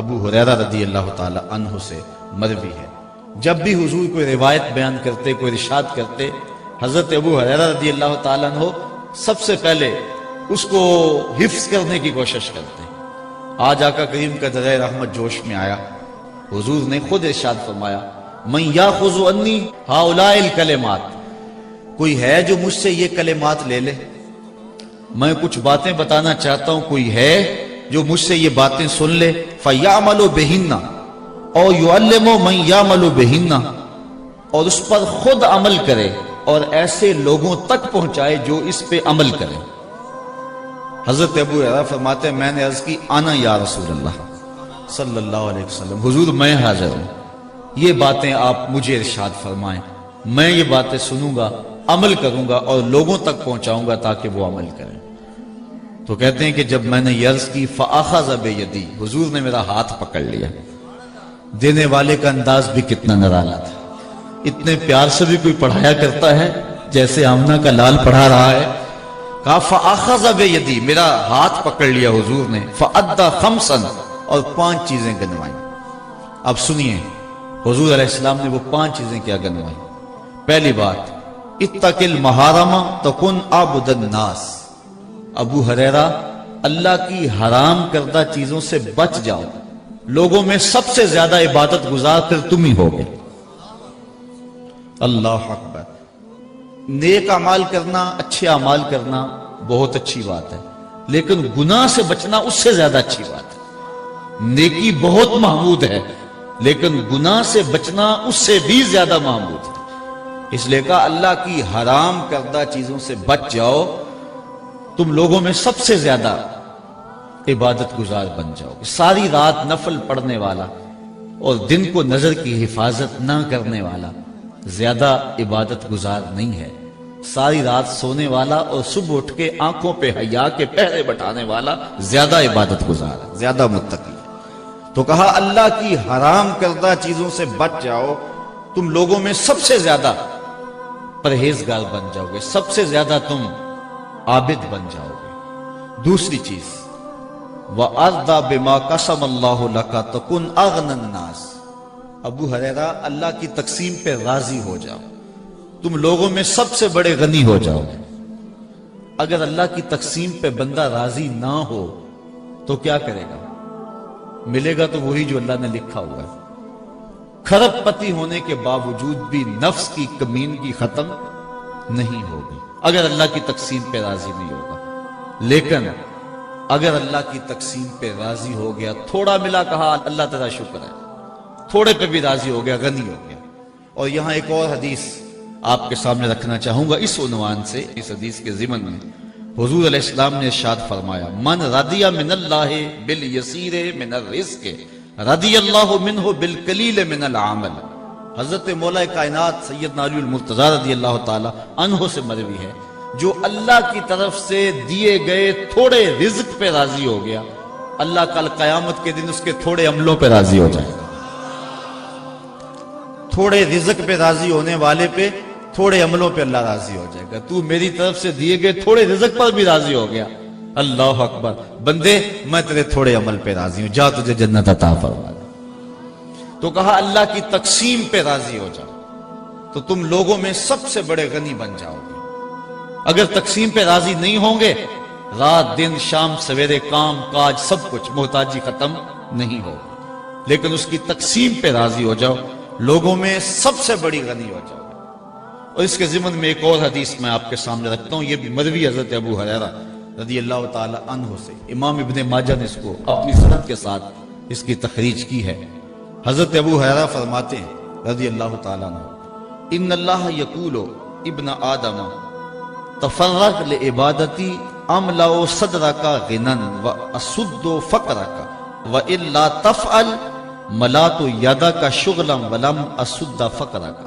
ابو ہریرہ رضی اللہ تعالی عنہ سے مروی ہے، جب بھی حضور کوئی روایت بیان کرتے، کوئی ارشاد کرتے، حضرت ابو ہریرہ رضی اللہ تعالی عنہ سب سے پہلے اس کو حفظ کرنے کی کوشش کرتے ہیں۔ آج آقا کریم کا درجہ رحمت جوش میں آیا، حضور نے خود ارشاد فرمایا من یاخذ عنی ہؤلاء الکلمات، کوئی ہے جو مجھ سے یہ کلمات لے لے، میں کچھ باتیں بتانا چاہتا ہوں، کوئی ہے جو مجھ سے یہ باتیں سن لے، فیعمل بہن اور یعلم من یعمل بہن، اور اس پر خود عمل کرے اور ایسے لوگوں تک پہنچائے جو اس پہ عمل کرے۔ حضرت ابو ہریرہ فرماتے ہیں میں نے عرض کی انا یا رسول اللہ صلی اللہ علیہ وسلم، حضور میں حاضر ہوں، یہ باتیں آپ مجھے ارشاد فرمائیں، میں یہ باتیں سنوں گا، عمل کروں گا اور لوگوں تک پہنچاؤں گا تاکہ وہ عمل کریں۔ تو کہتے ہیں کہ جب میں نے یہ عرض کی فاخذ بیدی، حضور نے میرا ہاتھ پکڑ لیا۔ دینے والے کا انداز بھی کتنا نرالا تھا، اتنے پیار سے بھی کوئی پڑھایا کرتا ہے جیسے آمنہ کا لال پڑھا رہا ہے۔ کہا فاخذ بیدی، میرا ہاتھ پکڑ لیا حضور نے، فادى خمسا، اور 5 چیزیں گنوائیں۔ اب سنیے حضور علیہ السلام نے وہ 5 چیزیں کیا گنوائیں۔ پہلی بات، اتق المحارم تکن عبد الناس، ابو ہریرہ اللہ کی حرام کردہ چیزوں سے بچ جاؤ، لوگوں میں سب سے زیادہ عبادت گزار پھر تم ہی ہوگے۔ اللہ اکبر۔ نیک اعمال کرنا، اچھے اعمال کرنا بہت اچھی بات ہے، لیکن گناہ سے بچنا اس سے زیادہ اچھی بات ہے۔ نیکی بہت محمود ہے، لیکن گناہ سے بچنا اس سے بھی زیادہ محمود ہے۔ اس لیے کہا اللہ کی حرام کردہ چیزوں سے بچ جاؤ، تم لوگوں میں سب سے زیادہ عبادت گزار بن جاؤ گے۔ ساری رات نفل پڑھنے والا اور دن کو نظر کی حفاظت نہ کرنے والا زیادہ عبادت گزار نہیں ہے۔ ساری رات سونے والا اور صبح اٹھ کے آنکھوں پہ حیا کے پہرے بٹھانے والا زیادہ عبادت گزار ہے، زیادہ متقی ہے۔ تو کہا اللہ کی حرام کردہ چیزوں سے بچ جاؤ، تم لوگوں میں سب سے زیادہ پرہیزگار بن جاؤ گے، سب سے زیادہ تم عابد بن جاؤ گے۔ دوسری چیز، وَأَرْضَ بِمَا قَسَمَ اللَّهُ لَكَ تَكُنْ أَغْنَى النَّاسِ، ابو ہریرہ اللہ کی تقسیم پہ راضی ہو جاؤ، تم لوگوں میں سب سے بڑے غنی ہو جاؤ گے۔ اگر اللہ کی تقسیم پہ بندہ راضی نہ ہو تو کیا کرے گا؟ ملے گا تو وہی جو اللہ نے لکھا ہوا ہے۔ کھرب پتی ہونے کے باوجود بھی نفس کی کمینگی ختم نہیں ہوگی اگر اللہ کی تقسیم پہ راضی نہیں ہوگا۔ لیکن اگر اللہ کی تقسیم پہ راضی ہو گیا، تھوڑا ملا، کہا اللہ تعالیٰ شکر ہے، تھوڑے پہ بھی راضی ہو گیا، غنی ہو گیا۔ اور یہاں ایک اور حدیث آپ کے سامنے رکھنا چاہوں گا اس عنوان سے، اس حدیث کے ضمن میں حضور علیہ السلام نے ارشاد فرمایا من رضی من اللہ بالیسیر من الرزق رضی اللہ منہ بالقلیل من العمل۔ حضرت مولا کائنات سیدنا علی المرتضی رضی اللہ تعالی عنہ سے مروی ہے، جو اللہ کی طرف سے دیے گئے تھوڑے رزق پہ راضی ہو گیا، اللہ کل قیامت کے دن اس کے تھوڑے عملوں پہ راضی ہو جائے گا۔ تھوڑے رزق پہ راضی ہونے والے پہ تھوڑے عملوں پہ اللہ راضی ہو جائے گا۔ تو میری طرف سے دیے گئے تھوڑے رزق پر بھی راضی ہو گیا، اللہ اکبر، بندے میں تیرے تھوڑے عمل پہ راضی ہوں، جا تجھے جنت عطا فرما دے۔ تو کہا اللہ کی تقسیم پہ راضی ہو جاؤ تو تم لوگوں میں سب سے بڑے غنی بن جاؤ گے۔ اگر تقسیم پہ راضی نہیں ہوں گے، رات دن شام سویرے کام کاج سب کچھ، محتاجی ختم نہیں ہوگی۔ لیکن اس کی تقسیم پہ راضی ہو جاؤ، لوگوں میں سب سے بڑی غنی ہو جاؤ۔ اور اس کے ضمن میں ایک اور حدیث میں آپ کے سامنے رکھتا ہوں، یہ بھی مروی حضرت ابو ہریرہ رضی اللہ تعالی عنہ سے، امام ابن ماجہ نے اس کو اپنی سند کے ساتھ اس کی تخریج کی ہے۔ حضرت ابو ہریرہ فرماتے ہیں رضی اللہ تعالی عنہ، ان اللہ یقول ابن آدم تفرغ لعبادتی املا صدرک غنا واسد فقرک والا تفعل ملات یدک شغلا ولم اسد فقرک۔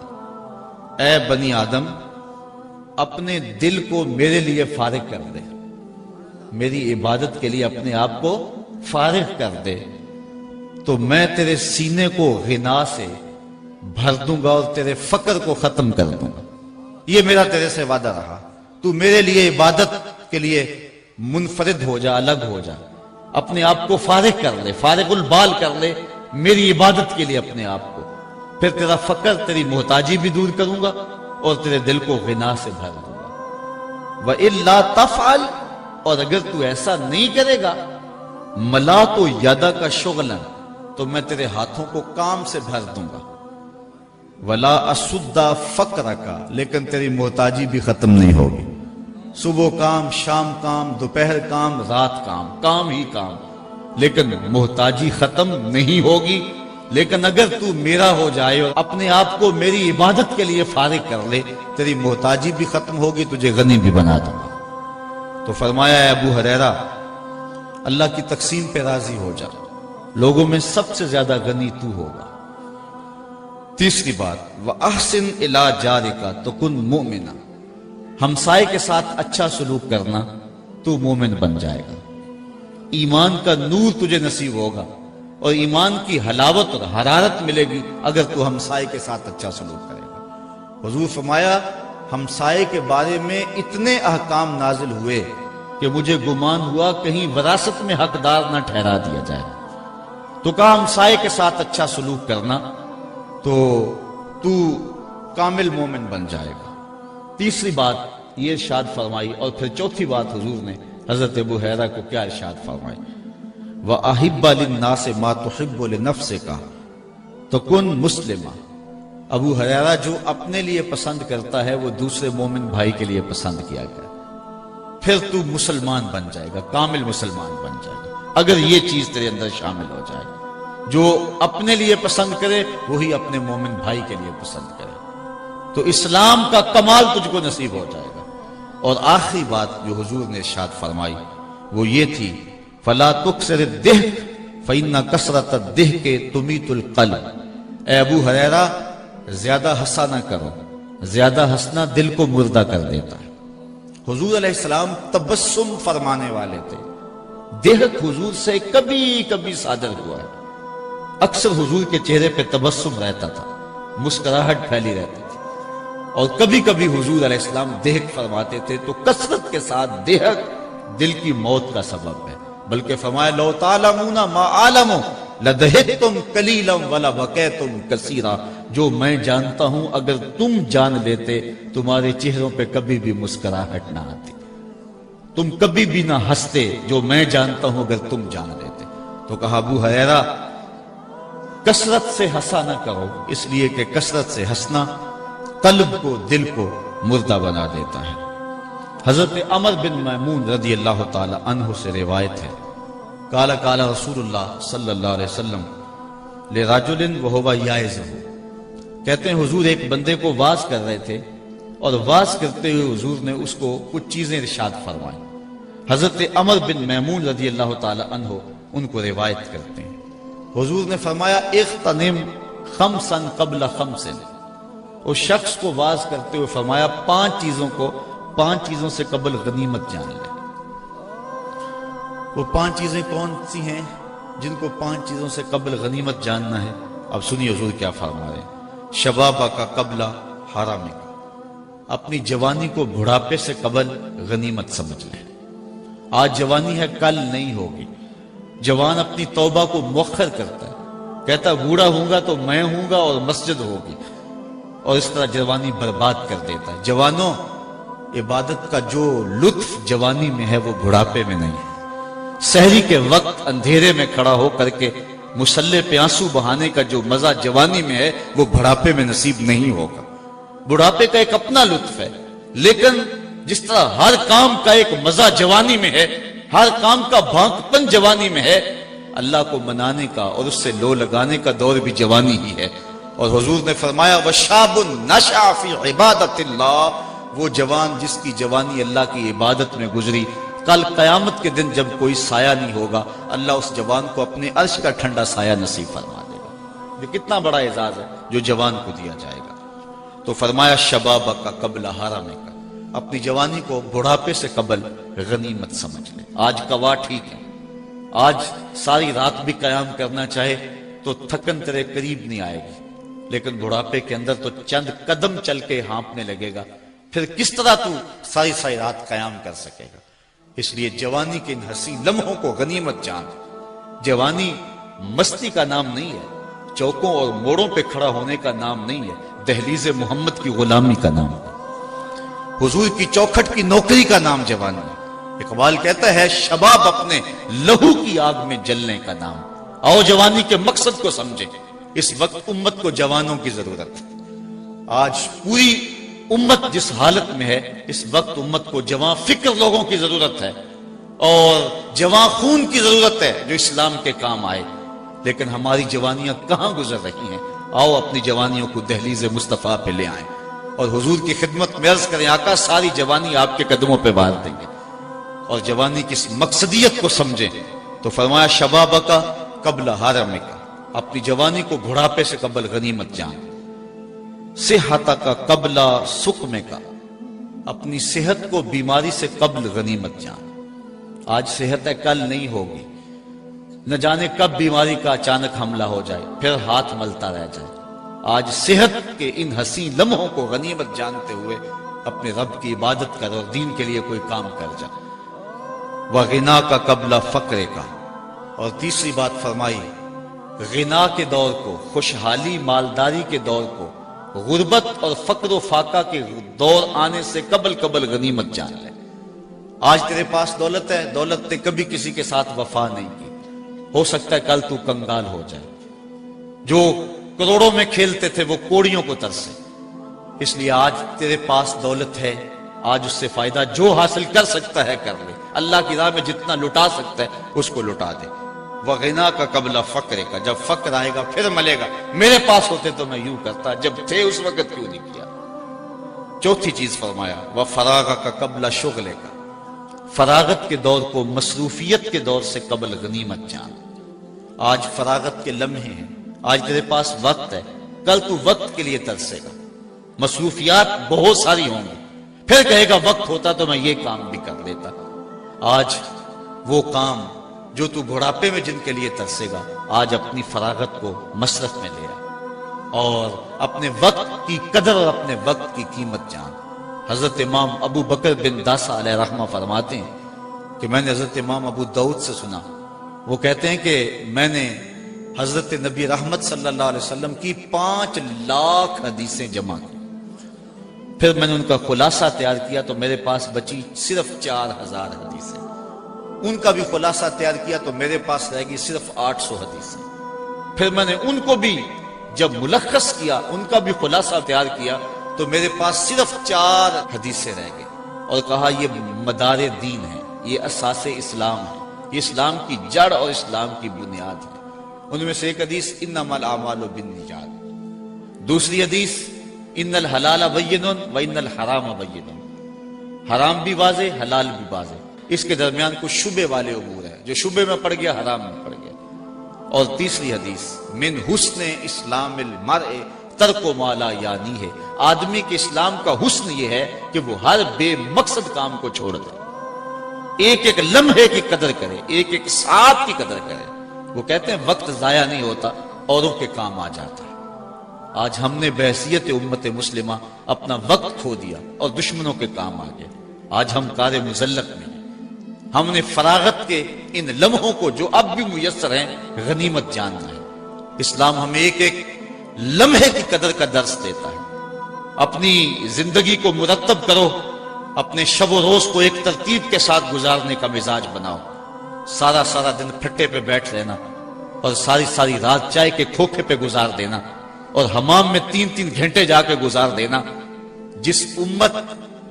اے بنی آدم، اپنے دل کو میرے لیے فارغ کر دے، میری عبادت کے لیے اپنے آپ کو فارغ کر دے، تو میں تیرے سینے کو غنا سے بھر دوں گا اور تیرے فقر کو ختم کر دوں گا۔ یہ میرا تیرے سے وعدہ رہا، تو میرے لیے عبادت کے لیے منفرد ہو جا، الگ ہو جا، اپنے آپ کو فارغ کر لے، فارغ البال کر لے میری عبادت کے لیے اپنے آپ کو، پھر تیرا فقر، تیری محتاجی بھی دور کروں گا اور تیرے دل کو غنا سے بھر دوں گا۔ وَإِلَّا تَفْعَلْ، اور اگر تو ایسا نہیں کرے گا، مَلَأْتُ يَدَكَ شُغْلًا، تو میں تیرے ہاتھوں کو کام سے بھر دوں گا۔ وَلَا أَسُدَّ فَقْرَكَ، لیکن تیری محتاجی بھی ختم نہیں ہوگی۔ صبح کام، شام کام، دوپہر کام، رات کام، کام ہی کام، لیکن محتاجی ختم نہیں ہوگی۔ لیکن اگر تو میرا ہو جائے اور اپنے آپ کو میری عبادت کے لیے فارغ کر لے، تیری محتاجی بھی ختم ہوگی، تجھے غنی بھی بنا دوں گا۔ تو فرمایا اے ابو ہریرہ، اللہ کی تقسیم پہ راضی ہو جا، لوگوں میں سب سے زیادہ غنی تو ہوگا۔ تیسری بات، وَأَحْسِنْ إِلَىٰ جَارِكَ تَكُنْ مُؤْمِنًا، ہمسائے کے ساتھ اچھا سلوک کرنا، تو مومن بن جائے گا۔ ایمان کا نور تجھے نصیب ہوگا اور ایمان کی حلاوت اور حرارت ملے گی اگر تو ہمسائے کے ساتھ اچھا سلوک کرے گا۔ حضور فرمایا ہمسائے کے بارے میں اتنے احکام نازل ہوئے کہ مجھے گمان ہوا کہیں وراثت میں حقدار نہ ٹھہرا دیا جائے، تو کہا ہمسائے کے ساتھ اچھا سلوک کرنا تو تو کامل مومن بن جائے گا۔ تیسری بات یہ ارشاد فرمائی، اور پھر چوتھی بات حضور نے حضرت ابو ہریرہ کو کیا ارشاد فرمائی، وَأَحِبَّ لِلنَّاسِ مَا تُحِبُّ لِنَفْسِكَ تَكُنْ مُسْلِمًا، ابو ہریرہ جو اپنے لیے پسند کرتا ہے وہ دوسرے مومن بھائی کے لیے پسند کیا گیا، پھر تو مسلمان بن جائے گا، کامل مسلمان بن جائے گا اگر یہ چیز تیرے اندر شامل ہو جائے۔ جو اپنے لیے پسند کرے وہی اپنے مومن بھائی کے لیے پسند کرے، تو اسلام کا کمال تجھ کو نصیب ہو جائے گا۔ اور آخری بات جو حضور نے ارشاد فرمائی وہ یہ تھی، فَلَا تُكْسِرِ الضِّحْكَ فَإِنَّ كَثْرَةَ الضِّحْكِ تُمِيتُ الْقَلْبَ، اے ابو ہریرہ زیادہ ہنسا نہ کرو، زیادہ ہنسنا دل کو مردہ کر دیتا ہے۔ حضور علیہ السلام تبسم فرمانے والے تھے، ضحک حضور سے کبھی کبھی صادر ہوا ہے، اکثر حضور کے چہرے پہ تبسم رہتا تھا، مسکراہٹ پھیلی رہتی تھی، اور کبھی کبھی حضور علیہ السلام ضحک فرماتے تھے، تو کثرت کے ساتھ ضحک دل کی موت کا سبب ہے۔ بلکہ فرمایا لو تعلمون ما اعلم لضحکتم قلیلا ولبکیتم کثیرا، جو میں جانتا ہوں اگر تم جان لیتے تمہارے چہروں پہ کبھی بھی مسکراہٹ نہ آتی، تم کبھی بھی نہ ہنستے، جو میں جانتا ہوں اگر تم جان لیتے۔ تو کہا ابو ہریرہ کثرت سے ہنسا نہ کرو، اس لیے کہ کثرت سے ہنسنا قلب کو، دل کو مردہ بنا دیتا ہے۔ حضرت عمر بن میمون رضی اللہ تعالی عنہ سے روایت ہے، قال قال رسول اللہ صلی اللہ علیہ وسلم لرجل وهو یعظہ، کہتے ہیں حضور ایک بندے کو واعظ کر رہے تھے، اور واعظ کرتے ہوئے حضور نے اس کو کچھ چیزیں ارشاد فرمائیں۔ حضرت عمر بن میمون رضی اللہ تعالی عنہ ان کو روایت کرتے ہیں، حضور نے فرمایا اغتنم خمسا قبل خمس، اس شخص کو واعظ کرتے ہوئے فرمایا پانچ چیزوں سے قبل غنیمت جان لے۔ وہ 5 چیزیں کون سی ہیں جن کو 5 چیزوں سے قبل غنیمت جاننا ہے؟ اب سنیے حضور کیا فرما رہے ہیں، شبابہ کا قبل حرامہ کا، اپنی جوانی کو بڑھاپے سے قبل غنیمت سمجھ لیں۔ آج جوانی ہے کل نہیں ہوگی، جوان اپنی توبہ کو مؤخر کرتا ہے، کہتا بوڑھا ہوں گا تو میں ہوں گا اور مسجد ہوگی، اور اس طرح جوانی برباد کر دیتا ہے۔ جوانوں، عبادت کا جو لطف جوانی میں ہے وہ بڑھاپے میں نہیں ہے۔ سحری کے وقت اندھیرے میں کھڑا ہو کر کے مصلی پہ آنسو بہانے کا جو مزہ جوانی میں ہے وہ بڑھاپے میں نصیب نہیں ہوگا۔ بڑھاپے کا ایک اپنا لطف ہے، لیکن جس طرح ہر کام کا ایک مزہ جوانی میں ہے، ہر کام کا بھانکپن جوانی میں ہے، اللہ کو منانے کا اور اس سے لو لگانے کا دور بھی جوانی ہی ہے۔ اور حضور نے فرمایا وَشَابٌ نَشَأَ فِي عِبَادَةِ اللَّهِ، وہ جوان جس کی جوانی اللہ کی عبادت میں گزری، کل قیامت کے دن جب کوئی سایہ نہیں ہوگا، اللہ اس جوان کو اپنے عرش کا ٹھنڈا سایہ نصیب فرما دے گا۔ یہ کتنا بڑا اعزاز ہے جو جوان کو دیا جائے گا۔ تو فرمایا شبابہ کا قبل حرامہ کا، اپنی جوانی کو بڑھاپے سے قبل غنیمت سمجھ لے۔ آج کوا ٹھیک ہے، آج ساری رات بھی قیام کرنا چاہے تو تھکن تیرے قریب نہیں آئے گی، لیکن بڑھاپے کے اندر تو چند قدم چل کے ہانپنے لگے گا، پھر کس طرح تو ساری رات قیام کر سکے گا؟ اس لیے جوانی کے ان حسین لمحوں کو غنیمت جان۔ جوانی مستی کا نام نہیں ہے، چوکوں اور موڑوں پہ کھڑا ہونے کا نام نہیں ہے، دہلیز محمد کی غلامی کا نام ہے، حضور کی چوکھٹ کی نوکری کا نام جوانی ہے۔ اقبال کہتا ہے شباب اپنے لہو کی آگ میں جلنے کا نام۔ آؤ جوانی کے مقصد کو سمجھیں، اس وقت امت کو جوانوں کی ضرورت ہے۔ آج پوری امت جس حالت میں ہے، اس وقت امت کو جوان فکر لوگوں کی ضرورت ہے اور جوان خون کی ضرورت ہے جو اسلام کے کام آئے۔ لیکن ہماری جوانیاں کہاں گزر رہی ہیں؟ آؤ اپنی جوانیوں کو دہلیز مصطفیٰ پہ لے آئیں اور حضور کی خدمت میں عرض کریں آقا ساری جوانی آپ کے قدموں پہ بار دیں گے۔ اور جوانی کی اس مقصدیت کو سمجھیں تو فرمایا شباب کا قبل حرم کا، اپنی جوانی کو بڑھاپے سے قبل غنیمت جان۔ صحت کا قبل سقم کا، اپنی صحت کو بیماری سے قبل غنیمت جان۔ آج صحت ہے کل نہیں ہوگی، نہ جانے کب بیماری کا اچانک حملہ ہو جائے پھر ہاتھ ملتا رہ جائے۔ آج صحت کے ان حسین لمحوں کو غنیمت جانتے ہوئے اپنے رب کی عبادت کر اور دین کے لیے کوئی کام کر جا۔ وغنا کا قبل فقر کا، اور تیسری بات فرمائی غنا کے دور کو، خوشحالی مالداری کے دور کو، غربت اور فقر و فاقہ کے دور آنے سے قبل غنیمت جان لے۔ آج تیرے پاس دولت ہے، دولت نے کبھی کسی کے ساتھ وفا نہیں کی، ہو سکتا ہے کل تو کنگال ہو جائے۔ جو کروڑوں میں کھیلتے تھے وہ کوڑیوں کو ترسے۔ اس لیے آج تیرے پاس دولت ہے، آج اس سے فائدہ جو حاصل کر سکتا ہے کر لے، اللہ کی راہ میں جتنا لٹا سکتا ہے اس کو لٹا دے۔ وغنا کا قبل فقر کا، جب فقر آئے گا پھر ملے گا، میرے پاس ہوتے تو میں یوں کرتا، جب تھے اس وقت کیوں نہیں کیا۔ چوتھی چیز فرمایا وفراغ کا قبل شغل کا، فراغت کے دور کو مصروفیت کے دور سے قبل غنیمت جان۔ آج فراغت کے لمحے ہیں، آج تیرے پاس وقت ہے، کل تو وقت کے لیے ترسے گا، مصروفیات بہت ساری ہوں گی، پھر کہے گا وقت ہوتا تو میں یہ کام بھی کر لیتا۔ آج وہ کام جو تو بڑھاپے میں جن کے لیے ترسے گا، آج اپنی فراغت کو مصرف میں لے آ اور اپنے وقت کی قدر اور اپنے وقت کی قیمت جان۔ حضرت امام ابو بکر بن داسا علیہ رحمہ فرماتے ہیں کہ میں نے حضرت امام ابو داؤد سے سنا، وہ کہتے ہیں کہ میں نے حضرت نبی رحمت صلی اللہ علیہ وسلم کی 5 لاکھ حدیثیں جمع کی، پھر میں نے ان کا خلاصہ تیار کیا تو میرے پاس بچی صرف 4000 حدیثیں، ان کا بھی خلاصہ تیار کیا تو میرے پاس رہ گئی صرف 800 حدیثیں، پھر میں نے ان کو بھی جب ملخص کیا، ان کا بھی خلاصہ تیار کیا تو میرے پاس صرف 4 حدیثیں رہ گئی، اور کہا یہ مدار دین ہے، یہ اساس اسلام ہے، یہ اسلام کی جڑ اور اسلام کی بنیاد ہے۔ ان میں سے ایک حدیث انما الاعمال بالنیات، دوسری حدیث ان الحلال بین و ان الحرام بین، حرام بھی واضح حلال بھی واضح، اس کے درمیان کچھ شبے والے امور ہیں، جو شبے میں پڑ گیا حرام میں پڑ گیا۔ اور تیسری حدیث من حسن اسلام المرء ترک ما لا یعنی ہے، آدمی کے اسلام کا حسن یہ ہے کہ وہ ہر بے مقصد کام کو چھوڑ دے، ایک ایک لمحے کی قدر کرے، ایک ایک ساتھ کی قدر کرے۔ وہ کہتے ہیں وقت ضائع نہیں ہوتا، اوروں کے کام آ جاتا ہے۔ آج ہم نے بحیثیت امت مسلمہ اپنا وقت کھو دیا اور دشمنوں کے کام آ گئے، آج ہم کار مذلت میں ہیں۔ ہم نے فراغت کے ان لمحوں کو جو اب بھی میسر ہیں غنیمت جاننا ہے۔ اسلام ہمیں ایک ایک لمحے کی قدر کا درس دیتا ہے۔ اپنی زندگی کو مرتب کرو، اپنے شب و روز کو ایک ترتیب کے ساتھ گزارنے کا مزاج بناؤ۔ سارا دن پھٹے پہ بیٹھ لینا اور ساری رات چائے کے کھوکھے پہ گزار دینا اور حمام میں 3 گھنٹے جا کے گزار دینا۔ جس امت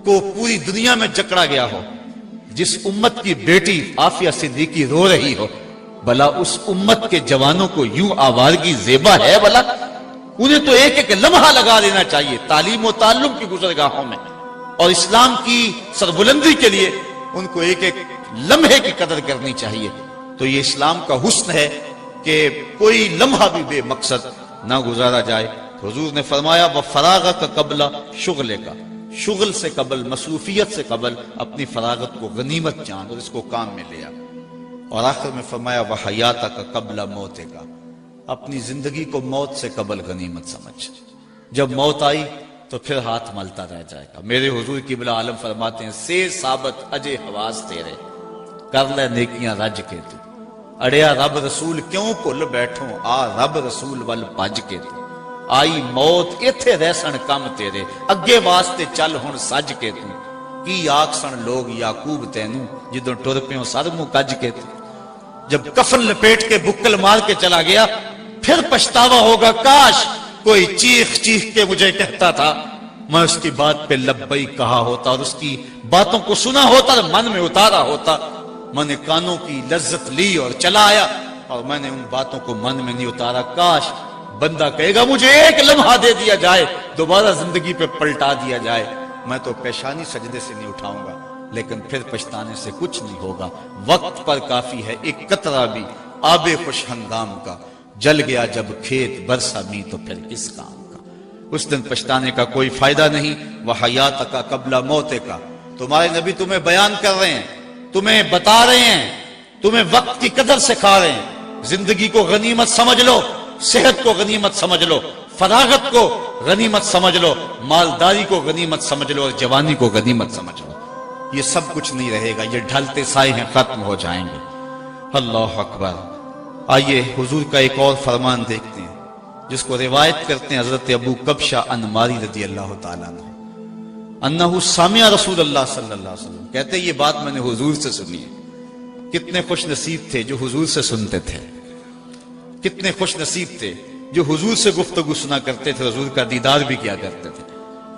کو پوری دنیا میں جکڑا گیا ہو، جس امت کی بیٹی عافیہ صدیقی رو رہی ہو، بھلا اس امت کے جوانوں کو یوں آوارگی زیبا ہے؟ بھلا انہیں تو ایک ایک لمحہ لگا دینا چاہیے تعلیم و تعلم کی گزرگاہوں میں، اور اسلام کی سربلندی کے لیے ان کو ایک ایک لمحے کی قدر کرنی چاہیے۔ تو یہ اسلام کا حسن ہے کہ کوئی لمحہ بھی بے مقصد نہ گزارا جائے۔ حضور نے فرمایا وفراغ کا قبل شغل کا، شغل سے قبل، مصروفیت سے قبل اپنی فراغت کو غنیمت جان اور اس کو کام میں لیا۔ اور آخر میں فرمایا وحیات کا قبل موت کا، اپنی زندگی کو موت سے قبل غنیمت سمجھ، جب موت آئی تو پھر ہاتھ ملتا رہ جائے گا۔ میرے حضور قبلہ عالم فرماتے ہیں سے ثابت اجے حواس تیرے، کر لے نیکیاں رج کے تو اڑیا رب رسول کیوں بھل بیٹھوں آ رب رسول ول بج کے تو آئی موت ایتھے رہسن کم تیرے اگے واسطے چل ہن سج کے تو کی آکسن لوگ یعقوب تینوں جدوں ٹر پیوں سر منہ کج کے تو جب کفن لپیٹ کے بکل مار کے چلا گیا پھر پچھتاوا ہوگا کاش کوئی چیخ چیخ کے مجھے کہتا تھا میں اس کی بات پہ لبئی کہا ہوتا اور اس کی باتوں کو سنا ہوتا اور من میں اتارا ہوتا میں نے کانوں کی لذت لی اور چلا آیا اور میں نے ان باتوں کو من میں نہیں اتارا کاش بندہ کہے گا مجھے ایک لمحہ دے دیا جائے دوبارہ زندگی پہ پلٹا دیا جائے میں تو پیشانی سجدے سے نہیں اٹھاؤں گا لیکن پھر پچھتانے سے کچھ نہیں ہوگا وقت پر کافی ہے ایک قطرہ بھی آب خوش ہنگام کا جل گیا جب کھیت برسا می تو پھر کس کام کا اس دن پچھتانے کا کوئی فائدہ نہیں وحیات کا قبل موت کا تمہارے نبی تمہیں بیان کر رہے ہیں تمہیں بتا رہے ہیں تمہیں وقت کی قدر سکھا رہے ہیں زندگی کو غنیمت سمجھ لو صحت کو غنیمت سمجھ لو فراغت کو غنیمت سمجھ لو مالداری کو غنیمت سمجھ لو اور جوانی کو غنیمت سمجھ لو یہ سب کچھ نہیں رہے گا یہ ڈھلتے سائے ہیں ختم ہو جائیں گے اللہ اکبر آئیے حضور کا ایک اور فرمان دیکھتے ہیں جس کو روایت کرتے ہیں حضرت ابو کبشہ انماری رضی اللہ تعالیٰ عنہ انہو سامع رسول اللہ صلی اللہ علیہ وسلم کہتے ہیں یہ بات میں نے حضور سے سنی ہے کتنے خوش نصیب تھے جو حضور سے سنتے تھے کتنے خوش نصیب تھے جو حضور سے گفتگو سنا کرتے تھے حضور کا دیدار بھی کیا کرتے تھے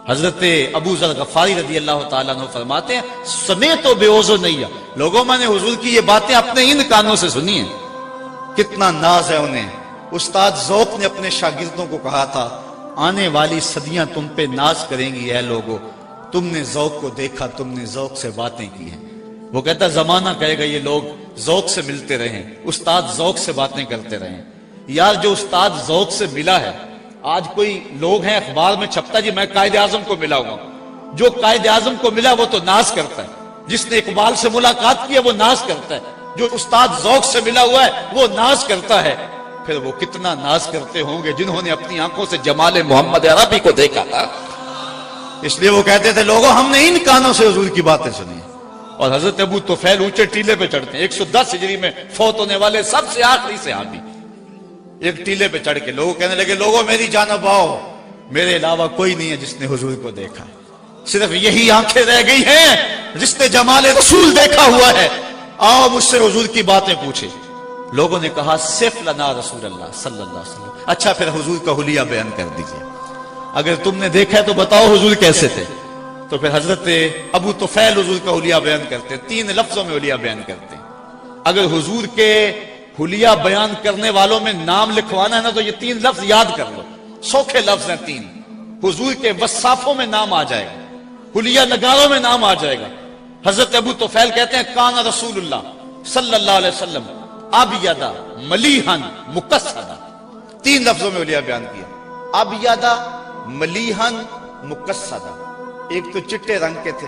حضرت ابو ذر غفاری رضی اللہ تعالیٰ عنہ فرماتے ہیں سمیت و بے اوزو نہیں لوگوں میں نے حضور کی یہ باتیں اپنے ان کانوں سے سنی ہیں کتنا ناز ہے انہیں استاد ذوق نے اپنے شاگردوں کو کہا تھا آنے والی صدیاں تم پہ ناز کریں گی اے لوگو تم نے ذوق کو دیکھا تم نے ذوق سے باتیں کی ہیں وہ کہتا ہے زمانہ کہے گا یہ لوگ ذوق سے ملتے رہیں استاد ذوق سے باتیں کرتے رہیں یار جو استاد ذوق سے ملا ہے آج کوئی لوگ ہیں اخبار میں چھپتا جی میں قائد اعظم کو ملا ہوں جو قائد اعظم کو ملا وہ تو ناز کرتا ہے جس نے اقبال سے ملاقات کی ہے وہ ناز کرتا ہے جو استاد ذوق سے ملا ہوا ہے وہ ناز کرتا ہے پھر وہ کتنا ناز کرتے ہوں گے جنہوں نے اپنی آنکھوں سے جمال محمد عربی کو دیکھا تھا اس لیے وہ کہتے تھے لوگوں ہم نے ان کانوں سے حضور کی باتیں سنی اور حضرت ابو طفیل اونچے ٹیلے پہ چڑھتے ہیں 110 ہجری میں فوت ہونے والے سب سے آخری صحابی ایک ٹیلے پہ چڑھ کے لوگوں کہنے لگے لوگوں میری جانب آؤ میرے علاوہ کوئی نہیں ہے جس نے حضور کو دیکھا صرف یہی آنکھیں رہ گئی ہیں جس نے جمال رسول دیکھا ہوا ہے آؤ مجھ سے حضور کی باتیں پوچھے لوگوں نے کہا صف لنا رسول اللہ صلی اللہ علیہ وسلم اچھا پھر حضور کا حلیہ بیان کر دیجئے اگر تم نے دیکھا ہے تو بتاؤ حضور کیسے تھے تو پھر حضرت ابو طفیل حضور کا حلیہ بیان کرتے ہیں 3 لفظوں میں حلیہ بیان کرتے ہیں اگر حضور کے حلیہ بیان کرنے والوں میں نام لکھوانا ہے نا تو یہ 3 لفظ یاد کر لو سوکھے لفظ ہیں 3 حضور کے وصافوں میں نام آ جائے گا حلیہ نگاروں میں نام آ جائے گا حضرت ابو طفیل کہتے ہیں کان رسول اللہ صلی اللہ علیہ وسلم ابیض ملیحن مقصدا 3 لفظوں میں حلیہ بیان کیا ابیض ملیحن مقصدا ایک تو چٹے رنگ کے تھے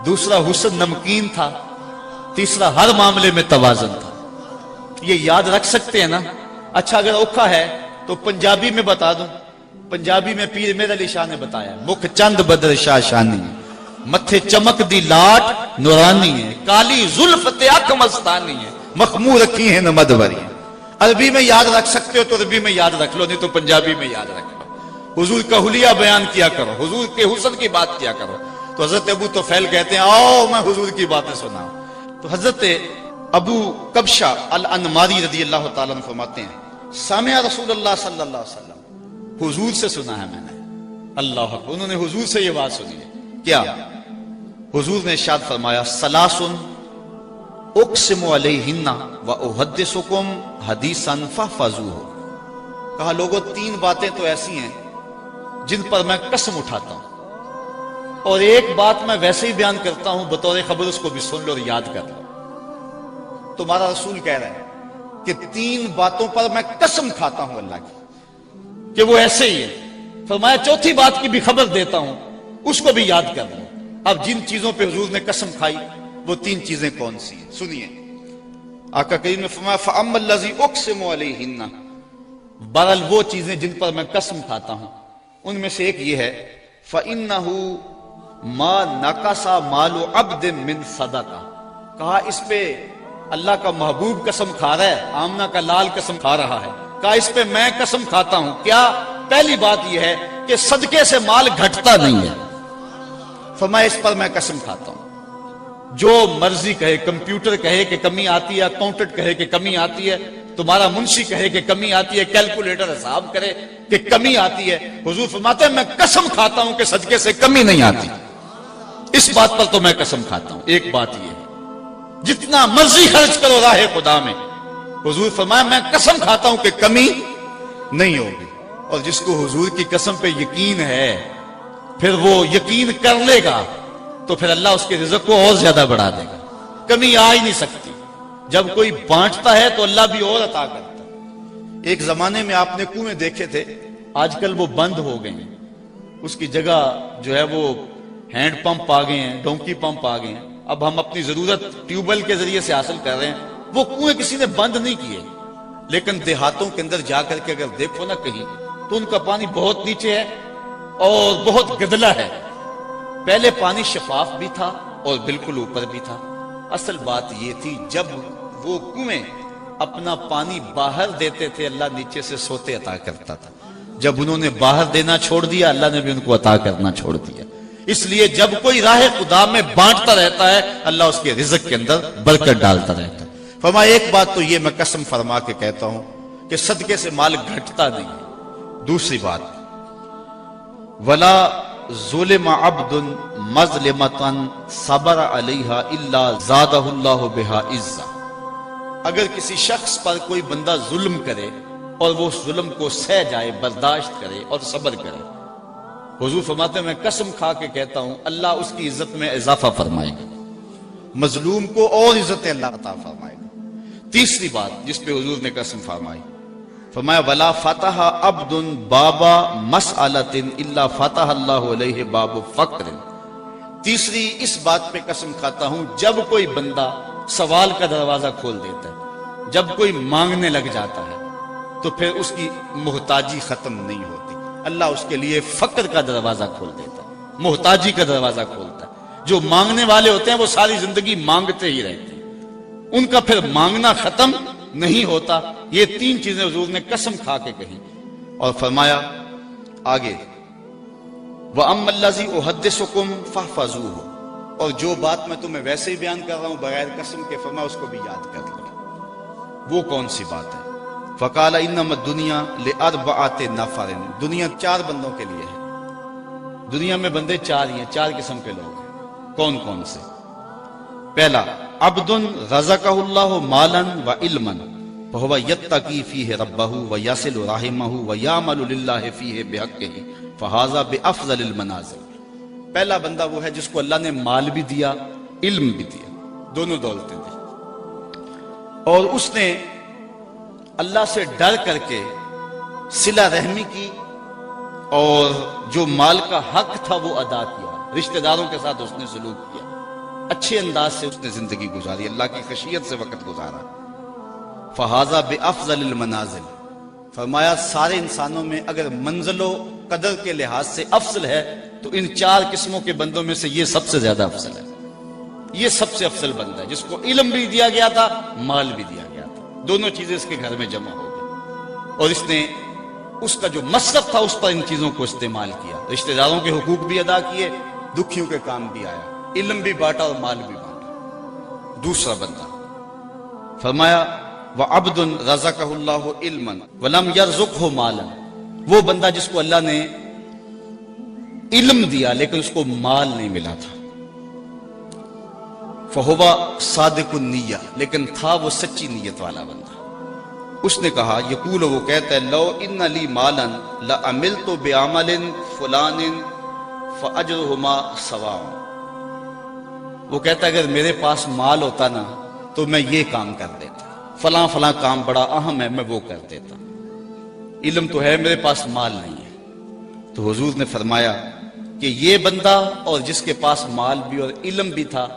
دوسرا حسن نمکین تھا تیسرا ہر معاملے میں توازن تھا یہ یاد رکھ سکتے ہیں نا اچھا اگر اوکھا ہے تو پنجابی میں بتا دوں پنجابی میں پیر میر علی شاہ نے بتایا مکھ چند بدر شاہ شانی متھے چمک دی لاٹ نورانی ہے کالی زلف تے اکھ مستانی ہے مخمور رکھی ہیں نہ مدوری عربی میں یاد رکھ سکتے ہو تو عربی میں یاد رکھ لو نہیں تو پنجابی میں یاد رکھ لو حضور کا حلیہ بیان کیا کرو حضور کے حسن کی بات کیا کرو تو حضرت ابو طفیل کہتے ہیں آؤ میں حضور کی باتیں سناؤں تو حضرت ابو کبشہ الانماری رضی اللہ تعالیٰ عنہ فرماتے ہیں سامع رسول اللہ صلی اللہ علیہ وسلم حضور سے سنا ہے میں نے اللہ اکبر انہوں نے حضور سے یہ بات سنی ہے کیا حضور نے ارشاد فرمایا سلاسن اقسم علیہن واحدثکم حدیثا فاحفظوہ کہا لوگوں 3 باتیں تو ایسی ہیں جن پر میں قسم اٹھاتا ہوں اور ایک بات میں ویسے ہی بیان کرتا ہوں بطور خبر اس کو بھی سن لو اور یاد کر لو تمہارا رسول کہہ رہا ہے کہ 3 باتوں پر میں قسم کھاتا ہوں اللہ کی کہ وہ ایسے ہی ہے فرمایا چوتھی بات کی بھی خبر دیتا ہوں اس کو بھی یاد کر لو اب جن چیزوں پہ حضور نے قسم کھائی وہ 3 چیزیں کون سی ہیں سنیے آقا کریم نے فرمایا فَأَمَّا الَّذِي أُقْسِمُ عَلَيْهِنَّ بہرحال وہ چیزیں جن پر میں قسم کھاتا ہوں ان میں سے ایک یہ ہے فَإِنَّهُ مَا نَقَصَ مَالُ عَبْدٍ مِّن صَدَقَةٍ کہا اس پہ اللہ کا محبوب قسم کھا رہا ہے، آمنہ کا لال قسم کھا رہا ہے، کہا اس پہ میں قسم کھاتا ہوں۔ کیا؟ پہلی بات یہ ہے کہ صدقے سے مال گھٹتا نہیں ہے۔ فرمایا اس پر میں قسم کھاتا ہوں۔ جو مرضی کہے، کمپیوٹر کہے کہ کمی آتی ہے، اکاؤنٹنٹ کہے کہ کمی آتی ہے، تمہارا منشی کہے کہ کمی آتی ہے، کیلکولیٹر حساب کرے کہ کمی آتی ہے، حضور فرماتے ہیں میں قسم کھاتا ہوں کہ صدقے سے کمی نہیں آتی۔ اس بات پر تو میں قسم کھاتا ہوں۔ ایک بات یہ ہے، جتنا مرضی خرچ کرو راہ خدا میں، حضور فرمایا میں قسم کھاتا ہوں کہ کمی نہیں ہوگی۔ اور جس کو حضور کی قسم پہ یقین ہے، پھر وہ یقین کر لے گا تو پھر اللہ اس کے رزق کو اور زیادہ بڑھا دے گا، کمی آ ہی نہیں سکتی۔ جب کوئی بانٹتا ہے تو اللہ بھی اور عطا کرتا ہے۔ ایک زمانے میں آپ نے کنویں دیکھے تھے، آج کل وہ بند ہو گئے ہیں، اس کی جگہ جو ہے وہ ہینڈ پمپ آ گئے ہیں، ڈونکی پمپ آ گئے ہیں۔ اب ہم اپنی ضرورت ٹیوب ویل کے ذریعے سے حاصل کر رہے ہیں۔ وہ کنویں کسی نے بند نہیں کیے، لیکن دیہاتوں کے اندر جا کر کے اگر دیکھو نا کہیں تو ان کا پانی بہت نیچے ہے اور بہت گدلا ہے۔ پہلے پانی شفاف بھی تھا اور بالکل اوپر بھی تھا۔ اصل بات یہ تھی جب وہ کنویں اپنا پانی باہر دیتے تھے اللہ نیچے سے سوتے عطا کرتا تھا، جب انہوں نے باہر دینا چھوڑ دیا اللہ نے بھی ان کو عطا کرنا چھوڑ دیا۔ اس لیے جب کوئی راہ خدا میں بانٹتا رہتا ہے اللہ اس کے رزق کے اندر برکت ڈالتا رہتا ہے۔ فرمایا ایک بات تو یہ میں قسم فرما کے کہتا ہوں کہ صدقے سے مال گھٹتا نہیں ہے۔ دوسری بات، ولا ظلم عبد مظلمۃ صبر علیہا الا زادہ اللہ بہا عزا۔ اگر کسی شخص پر کوئی بندہ ظلم کرے اور وہ ظلم کو سہ جائے، برداشت کرے اور صبر کرے، حضور فرماتے ہیں میں قسم کھا کے کہتا ہوں اللہ اس کی عزت میں اضافہ فرمائے گا، مظلوم کو اور عزت اللہ عطا فرمائے گا۔ تیسری بات جس پہ حضور نے قسم فرمائی، فرمایا ولا فتح عبد بابا مسألۃ الا فتح اللہ علیہ باب فقر۔ تیسری اس بات پہ قسم کھاتا ہوں جب کوئی بندہ سوال کا دروازہ کھول دیتا ہے، جب کوئی مانگنے لگ جاتا ہے تو پھر اس کی محتاجی ختم نہیں ہوتی، اللہ اس کے لیے فقر کا دروازہ کھول دیتا ہے، محتاجی کا دروازہ کھولتا ہے۔ جو مانگنے والے ہوتے ہیں وہ ساری زندگی مانگتے ہی رہتے ہیں، ان کا پھر مانگنا ختم نہیں ہوتا۔ یہ تین چیزیں حضور نے قسم کھا کے کہی اور فرمایا آگے وَأَمَّا الَّذِي أُحَدِّثُكُمْ فَاحْفَظُوهُ، اور جو بات میں تمہیں ویسے ہی بیان کر رہا ہوں بغیر قسم کے، فرمایا اس کو بھی یاد کر لو۔ وہ کون سی بات ہے؟ فَقَالَ إِنَّمَا الدُّنْيَا لِأَرْبَعَةِ نَفَرٍ، دنیا 4 بندوں کے لیے ہے۔ دنیا میں بندے 4 ہی ہیں، 4 قسم کے لوگ ہیں۔ کون کون سے؟ پہلا، عبد رزقہ اللہ مالا وعلما فہو یتقی فیہ ربہ ویصل رحمہ ویعمل للہ فیہ بحقہ فہذا بافضل المنازل۔ پہلا بندہ وہ ہے جس کو اللہ نے مال بھی دیا، علم بھی دیا، دونوں دولتیں دی، اور اس نے اللہ سے ڈر کر کے صلہ رحمی کی اور جو مال کا حق تھا وہ ادا کیا، رشتہ داروں کے ساتھ اس نے سلوک کیا، اچھے انداز سے اس نے زندگی گزاری، اللہ کی خشیت سے وقت گزارا۔ فہذا بافضل المنازل، فرمایا سارے انسانوں میں اگر منزل و قدر کے لحاظ سے افضل ہے تو ان 4 قسموں کے بندوں میں سے یہ سب سے زیادہ افضل ہے۔ یہ سب سے افضل بندہ ہے جس کو علم بھی دیا گیا تھا، مال بھی دیا گیا تھا، دونوں چیزیں اس کے گھر میں جمع ہو گئی، اور اس نے اس کا جو مصرف تھا اس پر ان چیزوں کو استعمال کیا، رشتہ داروں کے حقوق بھی ادا کیے، دکھیوں کے کام بھی آیا، علم بھی بانٹا اور مال بھی بانٹا۔ دوسرا بندہ فرمایا وعبد رزقہ اللہ علما ولم یرزقہ مالا، وہ بندہ جس کو اللہ نے علم دیا لیکن اس کو مال نہیں ملا تھا، فہو صادق النیہ، لیکن تھا وہ سچی نیت والا بندہ۔ اس نے کہا یقول، وہ کہتا ہے لو ان لی مالا لعملت بعمل فلان فاجرہما سواء، وہ کہتا ہے اگر میرے پاس مال ہوتا نا تو میں یہ کام کر دیتا، فلاں فلاں کام بڑا اہم ہے میں وہ کر دیتا، علم تو ہے میرے پاس مال نہیں ہے۔ تو حضور نے فرمایا کہ یہ بندہ اور جس کے پاس مال بھی اور علم بھی تھا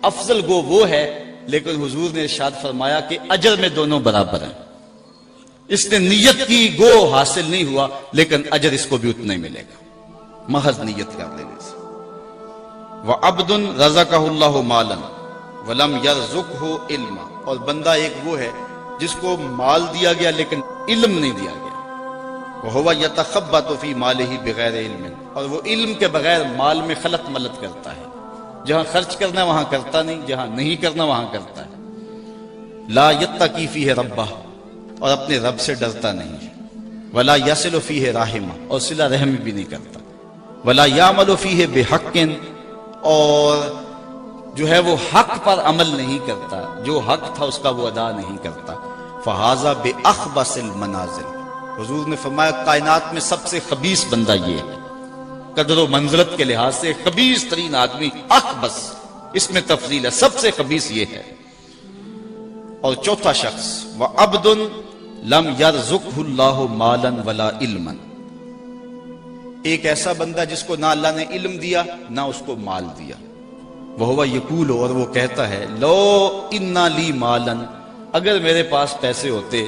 افضل گو وہ ہے، لیکن حضور نے ارشاد فرمایا کہ اجر میں دونوں برابر ہیں۔ اس نے نیت کی گو حاصل نہیں ہوا لیکن اجر اس کو بھی اتنا ہی ملے گا، محض نیت کر لینے سے۔ وعبد رزقہ اللہ مالا وَلَمْ يَرْزُقْهُ عِلْمًا، اور بندہ ایک وہ ہے جس کو مال دیا گیا لیکن علم نہیں دیا گیا. وَهُوَ يَتَخَبَّطُ فِي مَالِهِ بِغَيْرِ عِلْمٍ، اور وہ علم کے بغیر مال میں خلط ملط کرتا ہے. جہاں خرچ کرنا ہے وہاں کرتا نہیں، جہاں نہیں کرنا وہاں کرتا ہے. لا يتقی فیہ ربہ، اور اپنے رب سے ڈرتا نہیں ہے. ولا یصل فیہ راحمہ، اور صلہ رحمی بھی نہیں کرتا. ولا یعمل فیہ بحق، اور جو ہے وہ حق پر عمل نہیں کرتا، جو حق تھا اس کا وہ ادا نہیں کرتا. فہذا باخبث المنازل، حضور نے فرمایا کائنات میں سب سے خبیث بندہ یہ ہے. قدر و منزلت کے لحاظ سے خبیث ترین آدمی اخبث، اس میں تفضیل ہے، سب سے خبیث یہ ہے. اور چوتھا شخص وعبد لم یرزقہ اللہ مالا ولا علما، ایک ایسا بندہ جس کو نہ اللہ نے علم دیا نہ اس کو مال دیا. وہو یقول، اور وہ کہتا ہے لو ان لی مالا، اگر میرے پاس پیسے ہوتے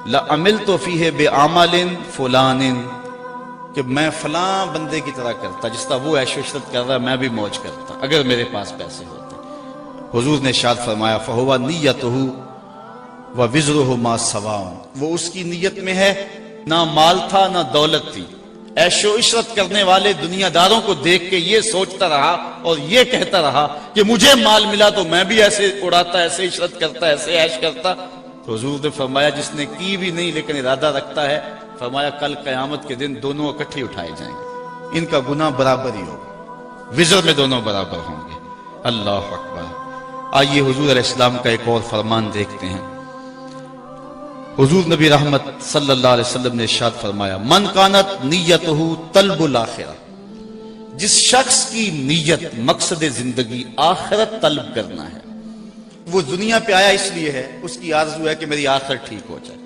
لعملت فیہ بعمل فلان، کہ میں فلاں بندے کی طرح کرتا جس طرح وہ عیش و عشرت کر رہا ہے میں بھی موج کرتا اگر میرے پاس پیسے ہوتے. حضور نے ارشاد فرمایا فہو نیتہ ووزرہ ما سواء، وہ اس کی نیت میں ہے، نہ مال تھا نہ دولت تھی. عیش و عشرت کرنے والے دنیا داروں کو دیکھ کے یہ سوچتا رہا اور یہ کہتا رہا کہ مجھے مال ملا تو میں بھی ایسے اڑاتا، ایسے عشرت کرتا، ایسے عیش کرتا. تو حضور نے فرمایا جس نے کی بھی نہیں لیکن ارادہ رکھتا ہے، فرمایا کل قیامت کے دن دونوں اکٹھے اٹھائے جائیں گے، ان کا گناہ برابر ہی ہوگا، وزر میں دونوں برابر ہوں گے. اللہ اکبر. آئیے حضور علیہ السلام کا ایک اور فرمان دیکھتے ہیں. حضور نبی رحمت صلی اللہ علیہ وسلم نے ارشاد فرمایا من کانت نیتہ طلب الاخرہ، جس شخص کی نیت مقصد زندگی آخرت طلب کرنا ہے، وہ دنیا پہ آیا اس لیے ہے، اس کی آرزو ہے کہ میری آخرت ٹھیک ہو جائے،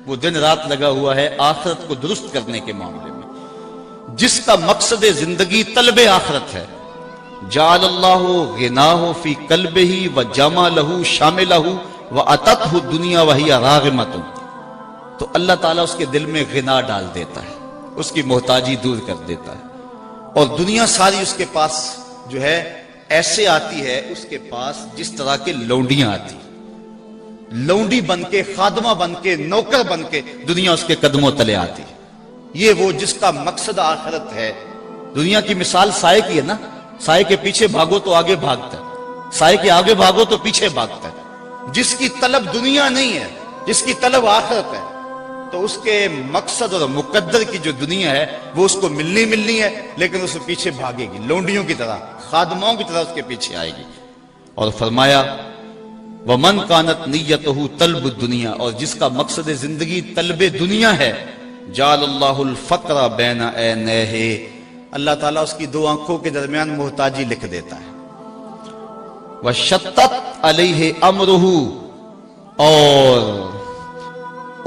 وہ دن رات لگا ہوا ہے آخرت کو درست کرنے کے معاملے میں. جس کا مقصد زندگی طلب آخرت ہے، جعل اللہ غناہ فی قلبہ وجمع لہ شاملہ واتتہ الدنیا وہی راغمۃ، تو اللہ تعالیٰ اس کے دل میں غنا ڈال دیتا ہے، اس کی محتاجی دور کر دیتا ہے، اور دنیا ساری اس کے پاس جو ہے ایسے آتی ہے اس کے پاس جس طرح کے لونڈیاں آتی، لونڈی بن کے، خادمہ بن کے، نوکر بن کے دنیا اس کے قدموں تلے آتی. یہ وہ جس کا مقصد آخرت ہے. دنیا کی مثال سائے کی ہے نا، سائے کے پیچھے بھاگو تو آگے بھاگتا ہے، سائے کے آگے بھاگو تو پیچھے بھاگتا ہے. جس کی طلب دنیا نہیں ہے، جس کی طلب آخرت ہے، تو اس کے مقصد اور مقدر کی جو دنیا ہے وہ اس کو ملنی ہے، لیکن اس کے پیچھے بھاگے گی، لونڈیوں کی طرح، خادموں کی طرح اس کے پیچھے آئے گی. اور فرمایا ومن کانت نیتہ طلب الدنیا، اور جس کا مقصد زندگی طلب دنیا ہے، جعل اللہ الفقر بین عینیہ، اللہ تعالیٰ اس کی دو آنکھوں کے درمیان محتاجی لکھ دیتا ہے. وشتت علیہ امرہ، اور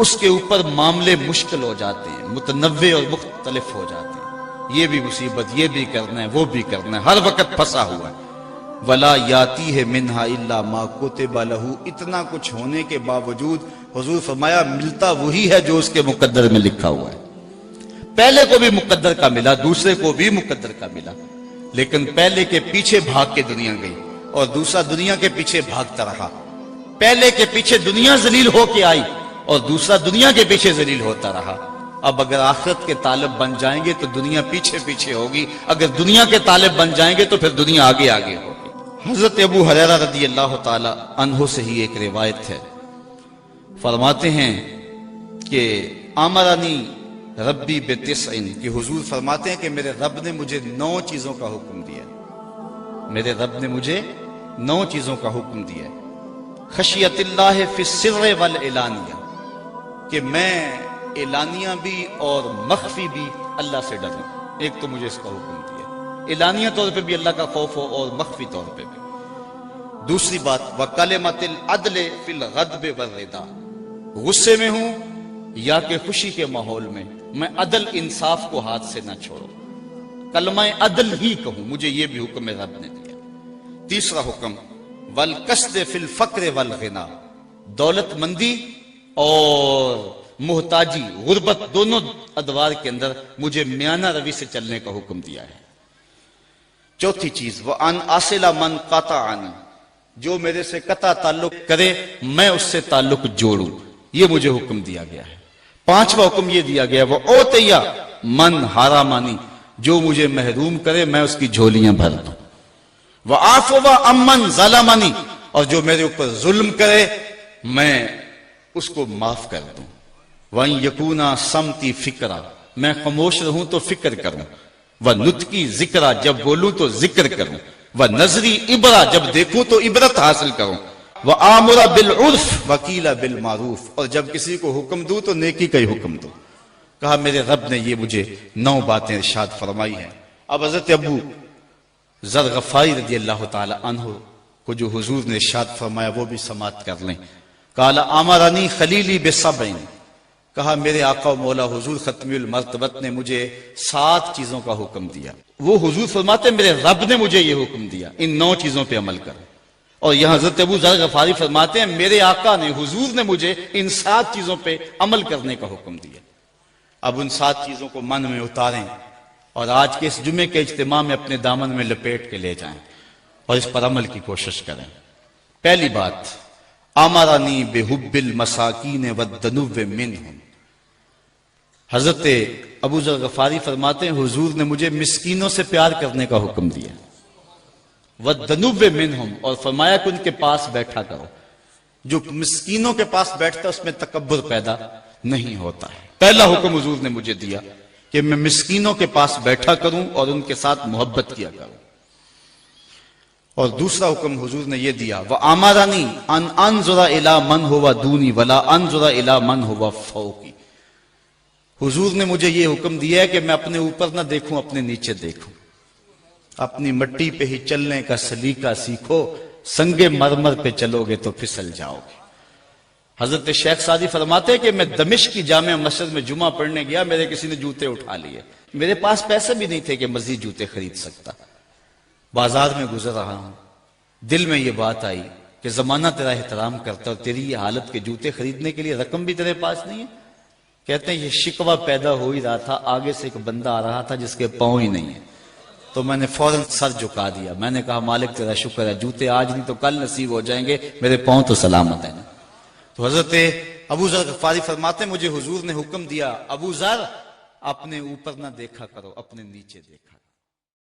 اس کے اوپر معاملے مشکل ہو جاتے ہیں، متنوع اور مختلف ہو جاتے ہیں، یہ بھی مصیبت، یہ بھی کرنا ہے، وہ بھی کرنا ہے، ہر وقت پھنسا ہوا ہے. ولا یاتیہ منہا الا ما کتب لہ، اتنا کچھ ہونے کے باوجود حضور فرمایا ملتا وہی ہے جو اس کے مقدر میں لکھا ہوا ہے. پہلے کو بھی مقدر کا ملا، دوسرے کو بھی مقدر کا ملا، لیکن پہلے کے پیچھے بھاگ کے دنیا گئی اور دوسرا دنیا کے پیچھے بھاگتا رہا. پہلے کے پیچھے دنیا ذلیل ہو کے آئی اور دوسرا دنیا کے پیچھے ذلیل ہوتا رہا. اب اگر آخرت کے طالب بن جائیں گے تو دنیا پیچھے پیچھے ہوگی، اگر دنیا کے طالب بن جائیں گے تو پھر دنیا آگے آگے ہوگی. حضرت ابو ہریرہ رضی اللہ تعالی عنہ سے ہی ایک روایت ہے، فرماتے ہیں کہ امرنی ربی بتسع، کہ حضور فرماتے ہیں کہ میرے رب نے مجھے 9 چیزوں کا حکم دیا، میرے رب نے مجھے 9 چیزوں کا حکم دیا. خشیت اللہ فی السر والعلانیہ، کہ میں اعلانیہ بھی اور مخفی بھی اللہ سے ڈروں. ایک تو مجھے اس کا حکم دیا، اعلانیہ طور پہ بھی اللہ کا خوف ہو اور مخفی طور پہ بھی. دوسری بات وکلمۃ العدل فی الغضب والرضا، غصے میں ہوں یا کہ خوشی کے ماحول میں عدل انصاف کو ہاتھ سے نہ چھوڑوں، کلمہ عدل ہی کہوں، مجھے یہ بھی حکم رب نے دیا. تیسرا حکم والقصد فی الفقر والغنا، دولت مندی اور محتاجی، غربت، دونوں ادوار کے اندر مجھے میانہ روی سے چلنے کا حکم دیا ہے. چوتھی چیز وان اصل من قطعنی، جو میرے سے قطع تعلق کرے میں اس سے تعلق جوڑوں، یہ مجھے حکم دیا گیا ہے۔ پانچواں حکم یہ دیا گیا، وہ اوتیا من حرامانی، جو مجھے محروم کرے میں اس کی جھولیاں بھر دوں، وعفو عمن ظلمنی، اور جو میرے اوپر ظلم کرے میں اس کو معاف کر دوں، وَإِن يَكُونَ صَمْتِي فِكْرًا، میں خاموش رہوں تو فکر کروں، وَنُطْقِي ذِكْرًا، جب بولوں تو ذکر کروں، وَنَظْرِي عِبْرًا، جب دیکھوں تو عبرت حاصل کروں، وَآمُرَ بِالْعُرْفِ وَقِيلَ بِالْمَعْرُوفِ، اور جب کسی کو حکم دوں تو نیکی کا ہی حکم دوں۔ کہا میرے رب نے یہ مجھے 9 باتیں ارشاد فرمائی ہیں۔ اب حضرت ابو ذر غفاری رضی اللہ تعالی عنہ کو جو حضور نے ارشاد فرمایا وہ بھی سماعت کر لیں۔ قال امرنی خلیلی بسبع، کہا میرے آقا و مولا حضور ختمی المرتبت نے مجھے 7 چیزوں کا حکم دیا۔ وہ حضور فرماتے ہیں میرے رب نے مجھے یہ حکم دیا، ان 9 چیزوں پہ عمل کرو۔ اور یہاں حضرت ابو ذر غفاری فرماتے ہیں میرے آقا نے، حضور نے مجھے ان 7 چیزوں پہ عمل کرنے کا حکم دیا۔ اب ان 7 چیزوں کو من میں اتاریں اور آج کے اس جمعے کے اجتماع میں اپنے دامن میں لپیٹ کے لے جائیں اور اس پر عمل کی کوشش کریں۔ پہلی بات، امرنی بحب المساکین والدنو منہم، حضرت ابو ذر غفاری فرماتے ہیں حضور نے مجھے مسکینوں سے پیار کرنے کا حکم دیا، والدنو منہم، اور فرمایا کہ ان کے پاس بیٹھا کرو۔ جو مسکینوں کے پاس بیٹھتا ہے اس میں تکبر پیدا نہیں ہوتا ہے۔ پہلا حکم حضور نے مجھے دیا کہ میں مسکینوں کے پاس بیٹھا کروں اور ان کے ساتھ محبت کیا کروں۔ اور دوسرا حکم حضور نے یہ دیا، وَآمَرَنِي أَنْ أَنْظُرَ إِلَى مَنْ هُوَ دُونِي وَلَا أَنْظُرَ إِلَى مَنْ هُوَ فَوْقِي، حضور نے مجھے یہ حکم دیا ہے کہ میں اپنے اوپر نہ دیکھوں، اپنے نیچے دیکھوں۔ اپنی مٹی پہ ہی چلنے کا سلیقہ سیکھو، سنگ مرمر پہ چلو گے تو پھسل جاؤ گے۔ حضرت شیخ سعدی فرماتے ہیں کہ میں دمشق کی جامع مسجد میں جمعہ پڑھنے گیا، میرے کسی نے جوتے اٹھا لیے، میرے پاس پیسے بھی نہیں تھے کہ مزید جوتے خرید سکتا۔ بازار میں گزر رہا ہوں، دل میں یہ بات آئی کہ زمانہ تیرا احترام کرتا اور تیری یہ حالت کے جوتے خریدنے کے لیے رقم بھی تیرے پاس نہیں ہے۔ کہتے ہیں یہ شکوہ پیدا ہو ہی رہا تھا، آگے سے ایک بندہ آ رہا تھا جس کے پاؤں ہی نہیں ہے، تو میں نے فوراً سر جھکا دیا، میں نے کہا مالک تیرا شکر ہے، جوتے آج نہیں تو کل نصیب ہو جائیں گے، میرے پاؤں تو سلامت ہیں۔ تو حضرت ابو ذر غفاری فرماتے ہیں مجھے حضور نے حکم دیا، ابو ذر اپنے اوپر نہ دیکھا کرو، اپنے نیچے دیکھا